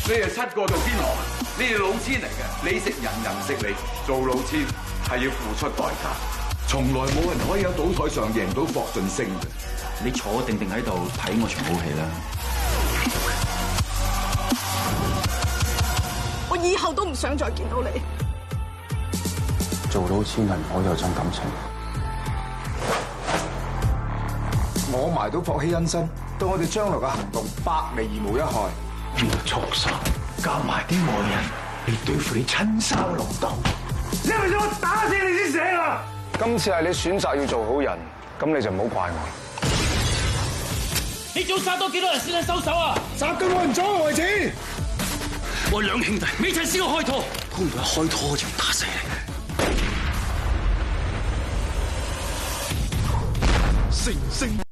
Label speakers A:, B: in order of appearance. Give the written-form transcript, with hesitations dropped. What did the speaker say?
A: 你哋7個做邊行？你哋老千嚟嘅，你食人，人食你。做老千係要付出代價，從來冇人可以喺賭台上贏到霍俊升嘅。
B: 你坐定定喺度睇我場好戲啦！
C: 我以後都唔想再見到你。
B: 做老千人唔可以有種感情。
D: 我埋到霍希恩身，對我哋將來嘅行動百利而無一害。
E: 呢個畜生夾埋啲外人嚟對付你親生老豆，你係咪想我打死你先死啊？
D: 今次係你選擇要做好人，咁你就唔好怪我。
F: 你仲殺多幾多人先肯收手啊？
D: 殺到冇人阻我為止。
F: 我兩兄弟未曾試過開拖，估唔到一開拖就打死你。
E: 成勝